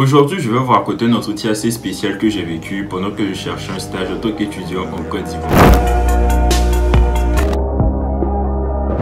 Aujourd'hui, je vais vous raconter un entretien assez spécial que j'ai vécu pendant que je cherchais un stage en tant qu'étudiant en Côte d'Ivoire.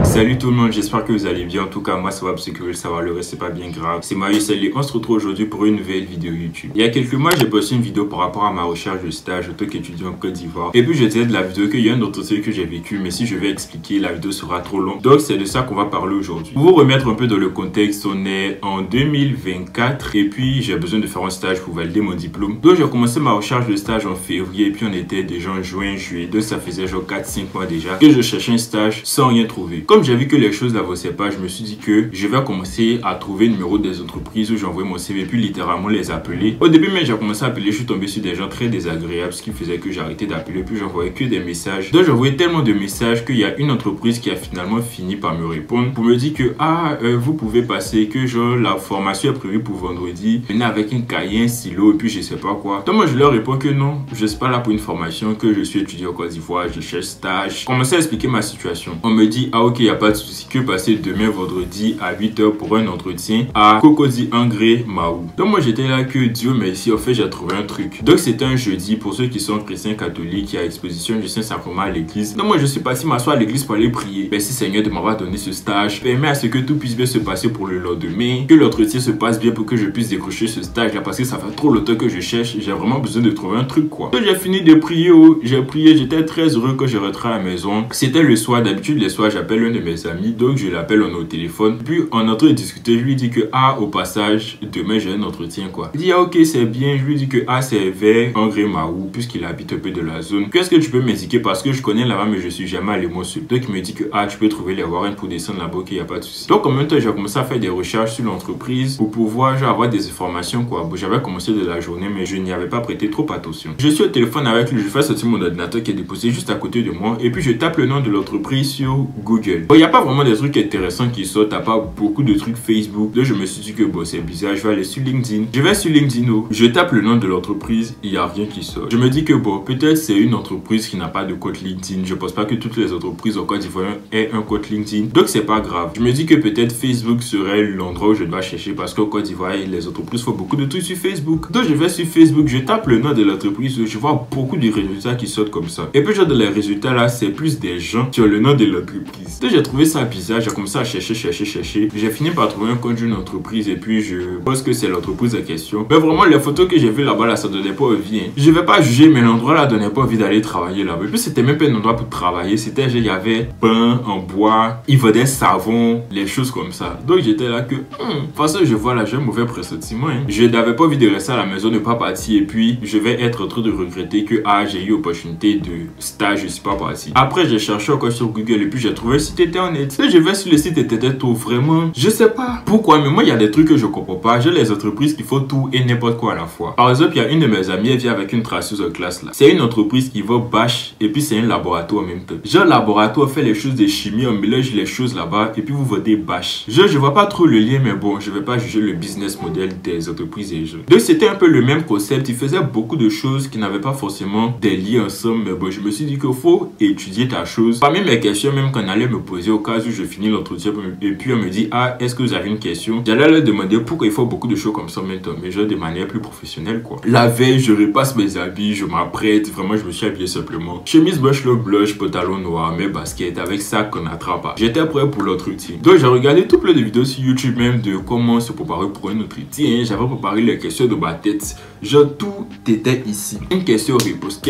Salut tout le monde, j'espère que vous allez bien. En tout cas, moi ça va, parce que ça va, le reste c'est pas bien grave. C'est Marius et on se retrouve aujourd'hui pour une nouvelle vidéo YouTube. Il y a quelques mois, j'ai posté une vidéo par rapport à ma recherche de stage en tant qu'étudiant en Côte d'Ivoire. Et puis je disais de la vidéo qu'il y a un entretien que j'ai vécu, mais si je vais expliquer, la vidéo sera trop longue. Donc c'est de ça qu'on va parler aujourd'hui. Pour vous remettre un peu dans le contexte, on est en 2024 et puis j'ai besoin de faire un stage pour valider mon diplôme. Donc j'ai commencé ma recherche de stage en février et puis on était déjà en juin, juillet. Donc ça faisait genre 4-5 mois déjà que je cherchais un stage sans rien trouver. Comme j'ai vu que les choses n'avançaient pas, je me suis dit que je vais commencer à trouver le numéro des entreprises où j'envoie mon CV puis littéralement les appeler. Au début, mais j'ai commencé à appeler, je suis tombé sur des gens très désagréables, ce qui faisait que j'ai arrêté d'appeler puis j'envoyais que des messages. Donc j'envoyais tellement de messages qu'il y a une entreprise qui a finalement fini par me répondre pour me dire que vous pouvez passer, que genre la formation est prévue pour vendredi, venez avec un cahier, un stylo et puis je sais pas quoi. Donc moi je leur réponds que non, je suis pas là pour une formation, que je suis étudiant en Côte d'Ivoire, je cherche stage. Je commençais à expliquer ma situation. On me dit ok, il n'y a pas de souci, que passer demain vendredi à 8 h pour un entretien à Cocody Angré Mahou. Donc moi j'étais là que Dieu merci, en fait j'ai trouvé un truc. Donc c'était un jeudi pour ceux qui sont chrétiens catholiques, il y a exposition du Saint-Sacrement à l'église. Donc moi je suis parti m'asseoir à l'église pour aller prier. Merci Seigneur de m'avoir donné ce stage. Permets à ce que tout puisse bien se passer pour le lendemain, que l'entretien se passe bien pour que je puisse décrocher ce stage là parce que ça fait trop longtemps que je cherche. J'ai vraiment besoin de trouver un truc quoi. Donc j'ai fini de prier, j'ai prié, j'étais très heureux quand je rentré à la maison. C'était le soir, d'habitude les soirs j'appelle un de mes amis. Donc je l'appelle, on est au téléphone. Puis on est en train de discuter, je lui dis que au passage, demain j'ai un entretien quoi. Il dit ok c'est bien, je lui dis que c'est vers Angré Mahou puisqu'il habite un peu de la zone. Qu'est-ce que tu peux m'indiquer parce que je connais là-bas mais je suis jamais allé moi seul. Donc il me dit que tu peux trouver les Warren pour descendre là-bas, qu'il n'y a pas de souci. Donc en même temps j'ai commencé à faire des recherches sur l'entreprise pour pouvoir genre, avoir des informations quoi. Bon, j'avais commencé de la journée mais je n'y avais pas prêté trop attention. Je suis au téléphone avec lui, je fais sortir mon ordinateur qui est déposé juste à côté de moi et puis je tape le nom de l'entreprise sur Google. Bon, il n'y a pas vraiment des trucs intéressants qui sortent, t'as pas beaucoup de trucs Facebook. Là je me suis dit que bon c'est bizarre, je vais aller sur LinkedIn. Je vais sur LinkedIn, je tape le nom de l'entreprise, il n'y a rien qui sort. Je me dis que bon peut-être c'est une entreprise qui n'a pas de compte LinkedIn. Je pense pas que toutes les entreprises en Côte d'Ivoire aient un compte LinkedIn, donc c'est pas grave. Je me dis que peut-être Facebook serait l'endroit où je dois chercher parce qu'en Côte d'Ivoire les entreprises font beaucoup de trucs sur Facebook. Donc je vais sur Facebook, je tape le nom de l'entreprise, je vois beaucoup de résultats qui sortent comme ça. Et puis genre dans les résultats là c'est plus des gens qui ont le nom de l'entreprise. Donc j'ai trouvé ça bizarre, j'ai commencé à chercher. J'ai fini par trouver un compte d'une entreprise et puis je pense que c'est l'entreprise en question. Mais vraiment les photos que j'ai vues là-bas là ça donnait pas envie. Hein. Je vais pas juger mais l'endroit là donnait pas envie d'aller travailler là-bas. Et puis c'était même pas un endroit pour travailler, c'était il y avait pain en bois, il vendait savon, les choses comme ça. Donc j'étais là que de toute façon je vois là j'ai un mauvais pressentiment. Hein. Je n'avais pas envie de rester à la maison, ne pas partir et puis je vais être en train de regretter que j'ai eu l'opportunité de stage, je suis pas parti. Après j'ai cherché encore sur Google et puis j'ai trouvé un site internet. Et je vais sur le site internet tout vraiment, je sais pas pourquoi, mais moi il y a des trucs que je comprends pas. J'ai les entreprises qui font tout et n'importe quoi à la fois. Par exemple, il y a une de mes amies, elle vient avec une traceuse en classe là. C'est une entreprise qui vend bâche et puis c'est un laboratoire en même temps. Genre laboratoire fait les choses de chimie, on mélange les choses là-bas et puis vous vendez bâche. Je vois pas trop le lien, mais bon, je vais pas juger le business model des entreprises et jeux. Donc c'était un peu le même concept, ils faisaient beaucoup de choses qui n'avaient pas forcément des liens ensemble, mais bon, je me suis dit qu'il faut étudier ta chose. Parmi mes questions même qu'on allait me poser au cas où je finis l'entretien et puis on me dit est-ce que vous avez une question, j'allais leur demander pourquoi il faut beaucoup de choses comme ça maintenant, mais genre de manière plus professionnelle quoi. La veille je repasse mes habits, je m'apprête, vraiment je me suis habillé simplement, chemise blush, pantalon noir, mes baskets avec ça qu'on attrape pas. J'étais prêt pour l'entretien. Donc j'ai regardé tout plein de vidéos sur YouTube même de comment se préparer pour un entretien. J'avais préparé les questions de ma tête, genre tout était ici. Une question réponse.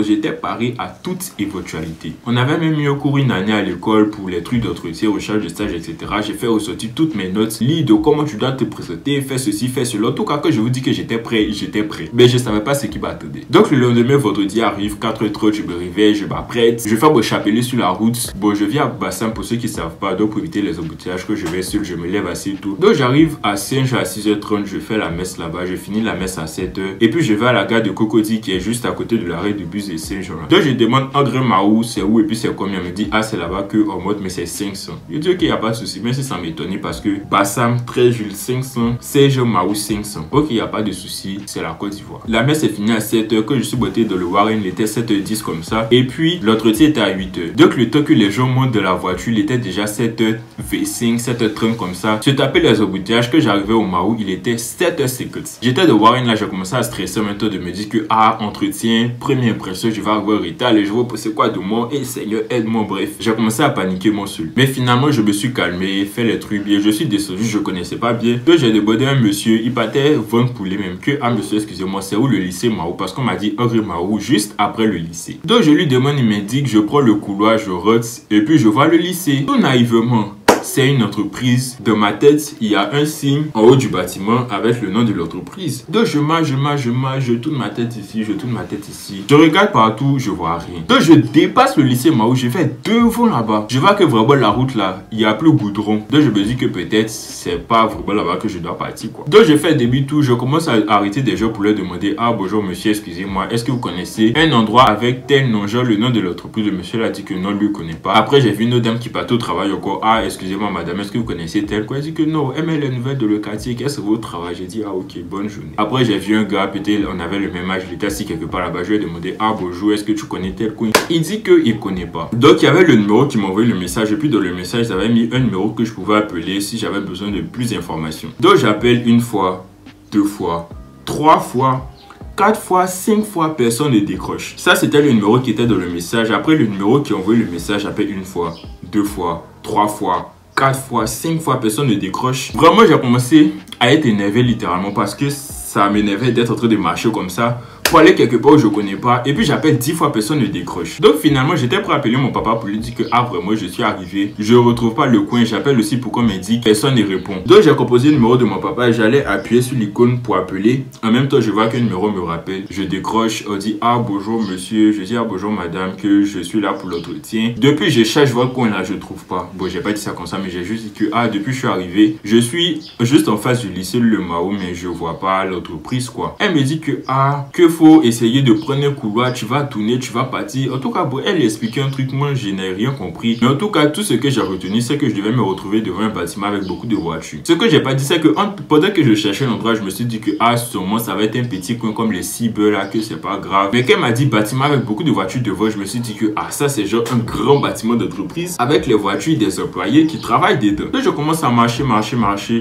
J'étais paré à toute éventualité. On avait même eu un cours une année à l'école pour les trucs d'entretien, recherche de stage, etc. J'ai fait ressortir toutes mes notes, lis de comment tu dois te présenter, faire ceci, faire cela. En tout cas, quand je vous dis que j'étais prêt. Mais je savais pas ce qui m'attendait. Donc le lendemain, vendredi arrive, 4h30, je me réveille, je m'apprête, je fais mon chapelet sur la route. Bon, je viens à Bassin pour ceux qui savent pas, donc pour éviter les embouteillages que je vais seul, je me lève assez tôt. Donc j'arrive à Saint-Jean à 6h30, je fais la messe là-bas, je finis la messe à 7h. Et puis je vais à la gare de Cocody qui est juste à côté de l'arrêt du bus de Saint-Jean. Donc je demande Angré Mahou, c'est où et puis c'est combien. Elle me dit c'est là-bas. là-bas que en mode mais c'est 500. Je dis ok, il n'y a pas de souci, mais si ça m'étonne parce que Bassam 13 Jules 500, Serge Mahou 500. Ok, il n'y a pas de souci, c'est la Côte d'Ivoire. La messe est finie à 7h, que je suis botté dans le Warren, il était 7h10 comme ça. Et puis l'entretien était à 8h. Donc le temps que les gens montent de la voiture, il était déjà 7h25, 7h30 comme ça. Je tapais les embouteillages, que j'arrivais au Mahou, il était 7h50. J'étais de Warren là, j'ai commencé à stresser maintenant de me dire que entretien, première impression, je vais avoir un retard, les gens c'est quoi de moi, et Seigneur aide-moi, bref. J'ai commencé à paniquer mon seul. Mais finalement, je me suis calmé, fait les trucs bien, je suis descendu, je connaissais pas bien. Donc j'ai demandé à un monsieur, il partait vendre poulet même, que monsieur, excusez-moi, c'est où le lycée Mahou? Parce qu'on m'a dit rue Mahou, juste après le lycée. Donc je lui demande, il m'indique, je prends le couloir, je rote, et puis je vois le lycée. Tout naïvement, c'est une entreprise. Dans ma tête, il y a un signe en haut du bâtiment avec le nom de l'entreprise. Donc je marche, je tourne ma tête ici, je tourne ma tête ici. Je regarde partout, je vois rien. Donc je dépasse le lycée Mahou, je vais devant là-bas. Je vois que vraiment la route là, il n'y a plus goudron. Donc je me dis que peut-être c'est pas vraiment là-bas que je dois partir quoi. Donc je fais demi-tour, je commence à arrêter des gens pour leur demander bonjour monsieur, excusez-moi, est-ce que vous connaissez un endroit avec tel nom? Genre le nom de l'entreprise. Le monsieur là dit que non, lui connaît pas. Après j'ai vu une autre dame qui partait au travail encore. Excusez-moi madame, est-ce que vous connaissez tel quoi? Elle dit que non, elle met les nouvelles de le quartier, qu'est-ce que vous travaillez? J'ai dit ok, bonne journée. Après j'ai vu un gars, peut-être on avait le même âge, il était assis quelque part là-bas. Je lui ai demandé bonjour, est-ce que tu connais tel coin? Il dit qu'il connaît pas. Donc il y avait le numéro qui m'envoyait le message, et puis dans le message j'avais mis un numéro que je pouvais appeler si j'avais besoin de plus d'informations. Donc j'appelle une fois, 2 fois, 3 fois, 4 fois, 5 fois, personne ne décroche. Ça, c'était le numéro qui était dans le message. Après, le numéro qui envoie le message, j'appelle une fois, 2 fois, 3 fois, 4 fois, 5 fois, personne ne décroche. Vraiment, j'ai commencé à être énervé littéralement parce que ça m'énervait d'être en train de marcher comme ça pour aller quelque part où je connais pas. Et puis j'appelle 10 fois, personne ne décroche. Donc finalement, j'étais prêt à appeler mon papa pour lui dire que vraiment, je suis arrivé. Je retrouve pas le coin. J'appelle aussi pour qu'on m'indique. Personne ne répond. Donc j'ai composé le numéro de mon papa. J'allais appuyer sur l'icône pour appeler. En même temps, je vois qu'un numéro me rappelle. Je décroche. On dit bonjour monsieur. Je dis bonjour madame, que je suis là pour l'entretien. Depuis, je cherche votre coin là, je trouve pas. Bon, j'ai pas dit ça comme ça, mais j'ai juste dit que depuis je suis arrivé. Je suis juste en face du lycée Le Mahou, mais je vois pas l'entreprise quoi. Elle me dit que faut essayer de prendre un couloir, tu vas tourner, tu vas partir. En tout cas, elle expliquait un truc, moi je n'ai rien compris. Mais en tout cas, tout ce que j'ai retenu, c'est que je devais me retrouver devant un bâtiment avec beaucoup de voitures. Ce que j'ai pas dit, c'est que pendant que je cherchais l'endroit, je me suis dit que sûrement ça va être un petit coin comme les cibles là, que c'est pas grave. Mais quand elle m'a dit bâtiment avec beaucoup de voitures devant, je me suis dit que ça c'est genre un grand bâtiment d'entreprise avec les voitures des employés qui travaillent dedans. Donc je commence à marcher.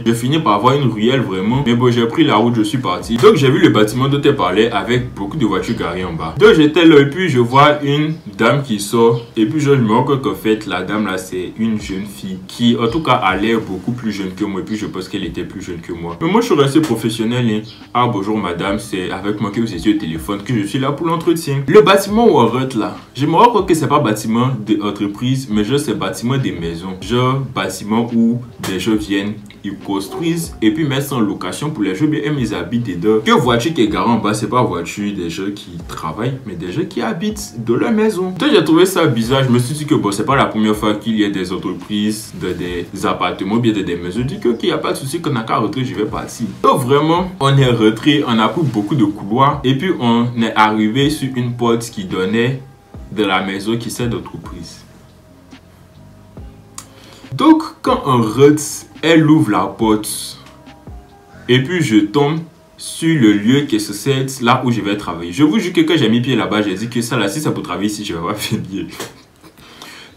Je finis par avoir une ruelle vraiment. Mais bon, j'ai pris la route, je suis parti. Donc j'ai vu le bâtiment dont elle parlait avec beaucoup de voitures garées en bas. Donc j'étais là et puis je vois une dame qui sort. Et puis je me rends compte qu'en fait la dame là c'est une jeune fille qui en tout cas a l'air beaucoup plus jeune que moi. Et puis je pense qu'elle était plus jeune que moi. Mais moi je suis resté professionnel. Bonjour madame, c'est avec moi que vous étiez au téléphone que je suis là pour l'entretien. Le bâtiment où on rentre là, je me rends compte que c'est pas bâtiment d'entreprise, mais genre c'est bâtiment des maisons. Genre bâtiment où des gens viennent, ils construisent et puis mettent ça en location pour les gens bien ils habitent dedans. Que voiture qui est garée en bas, c'est pas voiture des gens qui travaillent, mais des gens qui habitent dans leur maison. Donc j'ai trouvé ça bizarre. Je me suis dit que bon, c'est pas la première fois qu'il y a des entreprises, des appartements, bien des maisons. Je dis que il n'y a pas de souci, qu'on a qu'à rentrer, je vais partir. Donc vraiment, on est rentré, on a pris beaucoup de couloirs et puis on est arrivé sur une porte qui donnait de la maison qui sert d'entreprise. Donc quand on rentre, elle ouvre la porte et puis je tombe sur le lieu qui est censé être là où je vais travailler. Je vous jure que quand j'ai mis pied là-bas, j'ai dit que ça là, si ça peut travailler ici, je vais pas venir.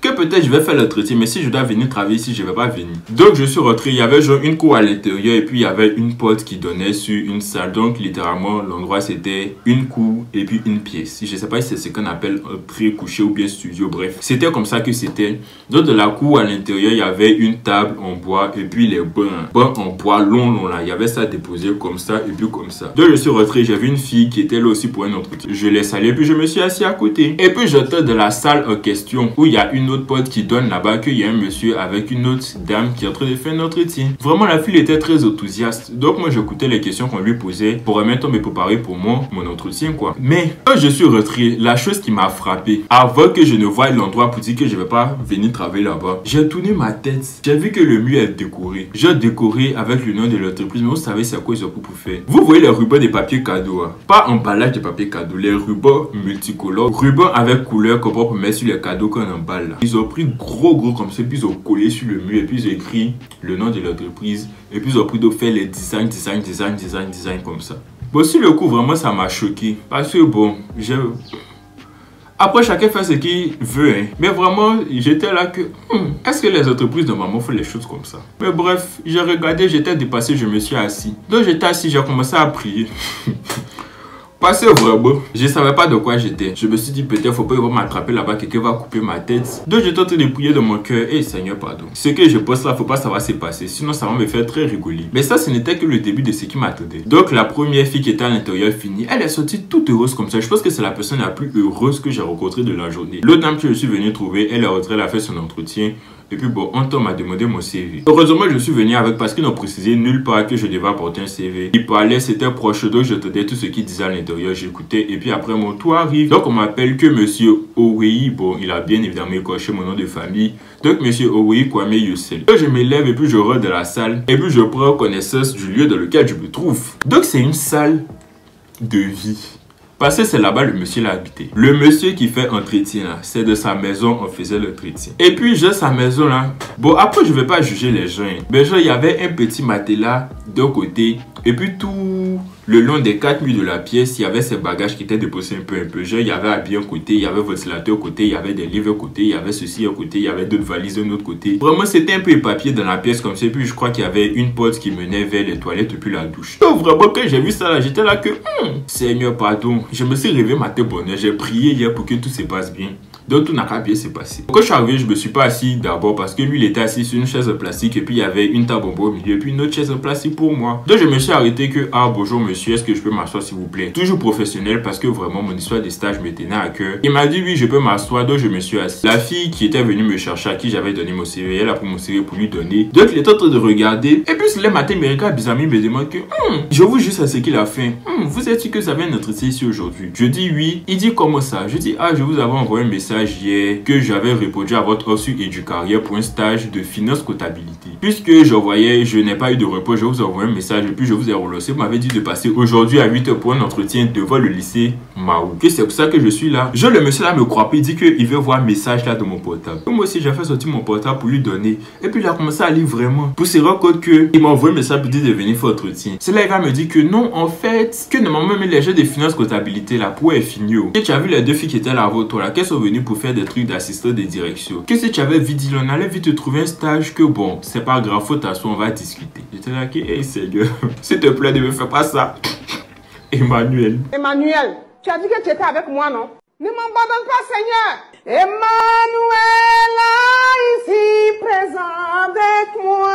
Que peut-être je vais faire l'entretien, mais si je dois venir travailler ici, je vais pas venir. Donc je suis rentré, il y avait genre une cour à l'intérieur et puis il y avait une porte qui donnait sur une salle. Donc littéralement l'endroit c'était une cour et puis une pièce. Je sais pas si c'est ce qu'on appelle entrée, coucher ou bien studio, bref. C'était comme ça que c'était. Donc de la cour à l'intérieur, il y avait une table en bois et puis les bancs en bois long là. Il y avait ça déposé comme ça et puis comme ça. Donc je suis rentré, j'avais une fille qui était là aussi pour un entretien. Je l'ai salué puis je me suis assis à côté. Et puis j'entends de la salle en question où il y a une autre porte qui donne là-bas qu'il y a un monsieur avec une autre dame qui est en train de faire un entretien. Vraiment la fille était très enthousiaste. Donc moi j'écoutais les questions qu'on lui posait pour remettre me préparer pour moi mon entretien quoi. Mais quand je suis rentré, la chose qui m'a frappé, avant que je ne voie l'endroit pour dire que je vais pas venir travailler là-bas, j'ai tourné ma tête. J'ai vu que le mur est décoré. J'ai décoré avec le nom de l'entreprise. Mais vous savez c'est à quoi ils ont pour faire. Vous voyez les rubans des papiers cadeaux, hein? Pas emballage de papier cadeau, les rubans multicolores, rubans avec couleur qu'on peut mettre sur les cadeaux qu'on emballe là. Ils ils ont pris gros comme ça, puis ils ont collé sur le mur, et puis ils ont écrit le nom de l'entreprise, et puis ils ont pris de faire les design comme ça. Bon, sur le coup, vraiment, ça m'a choqué. Parce que bon, après, chacun fait ce qu'il veut, hein. Mais vraiment, j'étais là que... est-ce que les entreprises normalement font les choses comme ça? Mais bref, j'ai regardé, j'étais dépassé, je me suis assis. Donc j'étais assis, j'ai commencé à prier. Parce que vraiment, je savais pas de quoi j'étais. Je me suis dit peut-être faut pas m'attraper là-bas, quelqu'un va couper ma tête. Donc j'étais en train de prier dans mon cœur. Eh Seigneur, pardon. Ce que je poste là, faut pas savoir ce qui s'est passé. Sinon ça va me faire très rigoler. Mais ça, ce n'était que le début de ce qui m'attendait. Donc la première fille qui était à l'intérieur finie, elle est sortie toute heureuse comme ça. Je pense que c'est la personne la plus heureuse que j'ai rencontrée de la journée. L'autre dame que je suis venu trouver, elle est rentrée, elle a fait son entretien. Et puis bon, un temps m'a demandé mon CV. Heureusement, je suis venu avec parce qu'ils n'ont précisé nulle part que je devais apporter un CV. Ils parlaient, c'était proche, donc je tenais tout ce qu'ils disaient à l'intérieur, j'écoutais. Et puis après, mon tour arrive. Donc on m'appelle que Monsieur Owei. Bon, il a bien évidemment coché mon nom de famille. Donc Monsieur Owei Kwame Youssel. Donc je me lève et puis je rentre de la salle. Et puis je prends connaissance du lieu dans lequel je me trouve. Donc c'est une salle de vie. Parce que c'est là-bas le monsieur l'a habité. Le monsieur qui fait entretien là, c'est de sa maison on faisait l'entretien. Et puis j'ai sa maison là. Bon après je vais pas juger les gens. Mais genre il y avait un petit matelas d'un côté. Et puis tout le long des 4 murs de la pièce, il y avait ces bagages qui étaient déposés un peu. Genre il y avait habillé un côté, il y avait ventilateur côté, il y avait des livres côté, il y avait ceci un côté, il y avait d'autres valises d'un autre côté. Vraiment c'était un peu éparpillé dans la pièce comme ça. Et puis je crois qu'il y avait une porte qui menait vers les toilettes et puis la douche. Donc vraiment quand j'ai vu ça là, j'étais là que Seigneur pardon. Je me suis réveillé matin bonheur, j'ai prié hier pour que tout se passe bien. Donc tout n'a qu'à bien se passer. Quand je suis arrivé, je me suis pas assis d'abord parce que lui il était assis sur une chaise en plastique et puis il y avait une table en bois au milieu et puis une autre chaise en plastique pour moi. Donc je me suis arrêté que bonjour monsieur, est-ce que je peux m'asseoir s'il vous plaît? Toujours professionnel parce que vraiment mon histoire de stage me tenait à cœur. Il m'a dit oui je peux m'asseoir, donc je me suis assis. La fille qui était venue me chercher, à qui j'avais donné mon CV, elle a pris mon CV pour lui donner. Donc il était en train de regarder et puis le matin il me regarde bizarrement, il me demande que je vous juste à ce qu'il a fait. Vous êtes sûr que vous avez un entretien ici aujourd'hui? Je dis oui. Il dit comment ça? Je dis je vous avais envoyé un message hier que j'avais répondu à votre offre sur EduCarrière pour un stage de finance comptabilité. Puisque je n'ai pas eu de repos, je vous ai envoyé un message et puis je vous ai relancé. Vous m'avez dit de passer aujourd'hui à 8h pour un entretien devant le lycée Mahou. Que c'est pour ça que je suis là. Le monsieur là me croit pas, il dit qu'il veut voir un message là de mon portable. Moi aussi j'ai fait sortir mon portable pour lui donner. Et puis il a commencé à lire vraiment. Pour se rendre compte qu'il m'a envoyé un message pour dire de venir faire entretien. C'est là il va me dire que non en fait, que normalement même les jeux de finance comptabilité là pour être fini. Et tu as vu les deux filles qui étaient là avant toi là, qu'elles sont venues pour faire des trucs d'assistant de direction. Que si tu avais vite dit, on allait vite te trouver un stage que bon, c'est pas grave, faut t'asseoir, on va discuter. J'étais là, hey Seigneur, s'il te plaît, ne me fais pas ça. Emmanuel, tu as dit que tu étais avec moi, non? Ne m'abandonne pas, Seigneur. Emmanuel, ici présent avec moi.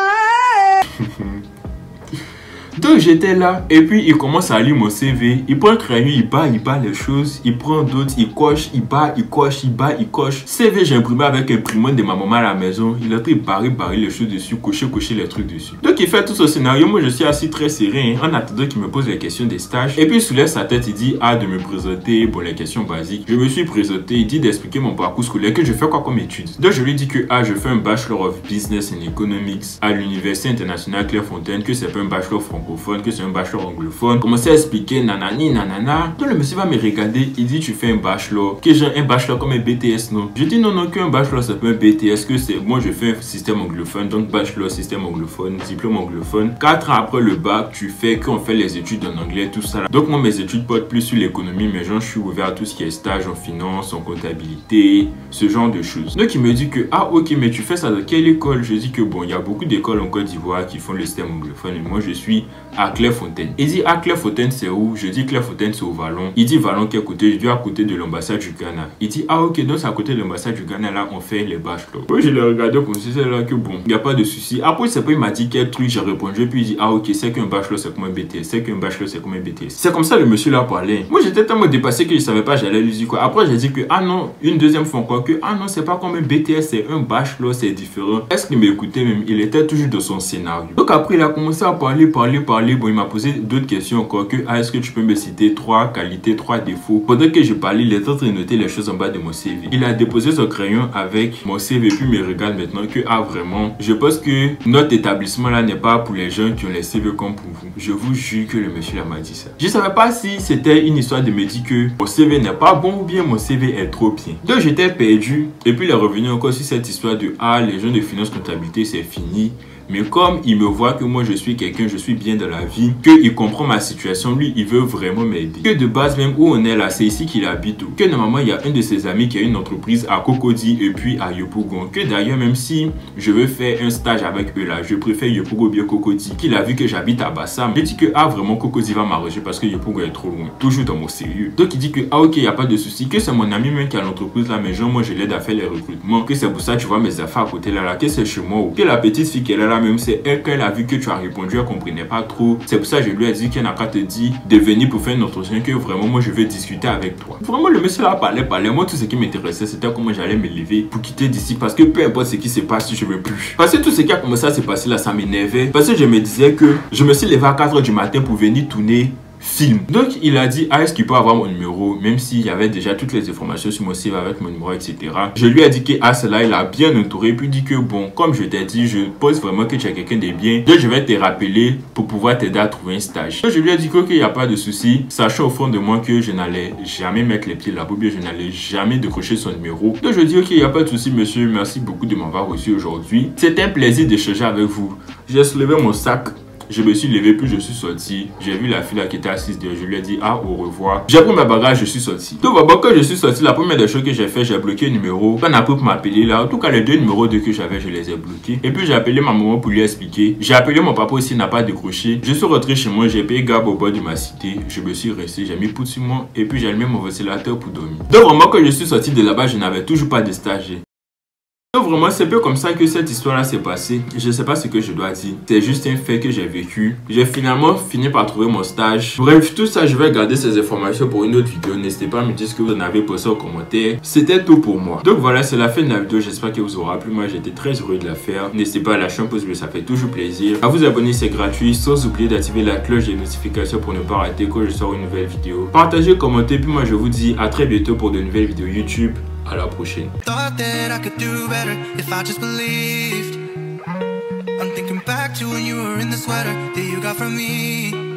Donc j'étais là et puis il commence à lire mon CV. Il prend un crayon, il bat les choses. Il prend d'autres, il coche, il bat, il coche, il bat, il coche. CV j'ai imprimé avec imprimante de ma maman à la maison. Il a pris barrer les choses dessus, cocher les trucs dessus. Donc il fait tout ce scénario. Moi je suis assis très serré en attendant qu'il me pose les questions des stages. Et puis il soulève sa tête, il dit de me présenter pour les questions basiques. Je me suis présenté, il dit d'expliquer mon parcours scolaire, que je fais quoi comme études. Donc je lui dis que je fais un Bachelor of Business and Economics à l'Université internationale Clairefontaine, que c'est pas un bachelor francophone, que c'est un bachelor anglophone. Commencer à expliquer nanani nanana. Donc le monsieur va me regarder, il dit tu fais un bachelor, que j'ai un bachelor comme un BTS non. Je dis non qu'un bachelor c'est pas un BTS, que c'est moi je fais un système anglophone, donc bachelor système anglophone, diplôme anglophone. 4 ans après le bac, tu fais qu'on fait les études en anglais, tout ça là. Donc moi mes études portent plus sur l'économie, mais genre je suis ouvert à tout ce qui est stage en finance, en comptabilité, ce genre de choses. Donc il me dit que ok mais tu fais ça dans quelle école? Je dis que bon il y a beaucoup d'écoles en Côte d'Ivoire qui font le système anglophone et moi je suis à Clairefontaine. Il dit Clairefontaine c'est où? Je dis Clairefontaine c'est au Vallon. Il dit Vallon qui est à côté? Je dis à côté de l'ambassade du Ghana. Il dit ok donc c'est à côté de l'ambassade du Ghana là on fait les bachelors. Moi je l'ai regardé comme si c'était là que bon il n'y a pas de souci. Après c'est pas il m'a dit quel truc, j'ai répondu puis il dit ok c'est qu'un bachelor c'est comme un BTS, c'est qu'un bachelor c'est comme un BTS. C'est comme ça le monsieur là parlait. Moi j'étais tellement dépassé que je savais pas, j'allais lui dire quoi. Après j'ai dit que non une deuxième fois quoi que non c'est pas comme un BTS, c'est un bachelor, c'est différent. Est-ce qu'il m'écoutait même? Il était toujours dans son scénario. Donc après il a commencé à parler parlé, bon, il m'a posé d'autres questions encore que est-ce que tu peux me citer 3 qualités, 3 défauts. Pendant que je parlais, il est en train de noter les choses en bas de mon CV. Il a déposé son crayon avec mon CV puis me regarde maintenant que vraiment, je pense que notre établissement là n'est pas pour les gens qui ont les CV comme pour vous. Je vous jure que le monsieur là m'a dit ça. Je savais pas si c'était une histoire de me dire que mon CV n'est pas bon ou bien mon CV est trop bien. Donc j'étais perdu et puis il est revenu encore sur cette histoire de les gens de finance comptabilité c'est fini. Mais comme il me voit que moi je suis quelqu'un, je suis bien dans la vie, qu'il comprend ma situation, lui il veut vraiment m'aider. Que de base même où on est là, c'est ici qu'il habite. Que normalement il y a un de ses amis qui a une entreprise à Cocody et puis à Yopougon. Que d'ailleurs même si je veux faire un stage avec eux là, je préfère Yopougon bien Cocody. Qu'il a vu que j'habite à Bassam. Il dit que vraiment Cocody va m'arranger parce que Yopougon est trop loin. Toujours dans mon sérieux. Donc il dit que ok il n'y a pas de souci, que c'est mon ami même qui a l'entreprise là, mais genre moi je l'aide à faire les recrutements. Que c'est pour ça tu vois mes affaires à côté là, que c'est chez moi. Ou que la petite fille qui est là même c'est elle qu'elle a vu que tu as répondu, elle comprenait pas trop. C'est pour ça que je lui ai dit qu'elle n'a qu'à te dire de venir pour faire un entretien, que vraiment moi je veux discuter avec toi. Vraiment le monsieur là parlait. Moi tout ce qui m'intéressait c'était comment j'allais me lever pour quitter d'ici parce que peu importe ce qui se passe, je veux plus. Parce que tout ce qui a commencé à se passer là, ça m'énervait. Parce que je me disais que je me suis levé à 4 h du matin pour venir tourner film. Donc il a dit est-ce qu'il peut avoir mon numéro, même s'il y avait déjà toutes les informations sur mon CV avec mon numéro etc. Je lui ai dit que cela il a bien entouré puis dit que bon comme je t'ai dit je pense vraiment que tu es quelqu'un de bien, donc je vais te rappeler pour pouvoir t'aider à trouver un stage. Donc je lui ai dit que ok il n'y a pas de souci, sachant au fond de moi que je n'allais jamais mettre les pieds là-bas, je n'allais jamais décrocher son numéro. Donc je dis ok il n'y a pas de souci monsieur, merci beaucoup de m'avoir reçu aujourd'hui, c'était un plaisir d'échanger avec vous. J'ai soulevé mon sac. Je me suis levé, puis je suis sorti. J'ai vu la fille là qui était assise dehors. Je lui ai dit au revoir. J'ai pris ma bagage, je suis sorti. Donc quand je suis sorti, la première des choses que j'ai fait, j'ai bloqué le numéro. Quand on a pu m'appeler là, en tout cas les 2 numéros que j'avais, je les ai bloqués. Et puis j'ai appelé ma maman pour lui expliquer. J'ai appelé mon papa aussi, il n'a pas décroché. Je suis rentré chez moi, j'ai payé Gab au bord de ma cité. Je me suis resté, j'ai mis poudre sur moi et puis j'ai allumé mon ventilateur pour dormir. Donc vraiment quand je suis sorti de là-bas, je n'avais toujours pas de stage. Donc vraiment c'est un peu comme ça que cette histoire là s'est passée. Je ne sais pas ce que je dois dire. C'est juste un fait que j'ai vécu. J'ai finalement fini par trouver mon stage. Bref, tout ça je vais garder ces informations pour une autre vidéo. N'hésitez pas à me dire ce que vous en avez pensé en commentaire. C'était tout pour moi. Donc voilà, c'est la fin de la vidéo. J'espère que vous aura plu. Moi j'étais très heureux de la faire. N'hésitez pas à lâcher un pouce bleu, ça fait toujours plaisir. À vous abonner, c'est gratuit. Sans oublier d'activer la cloche des notifications pour ne pas rater quand je sors une nouvelle vidéo. Partagez, commentez. Puis moi je vous dis à très bientôt pour de nouvelles vidéos YouTube. À la prochaine. Thought that I could do better if I just believed. I'm thinking back to when you were in the sweater that you got from me.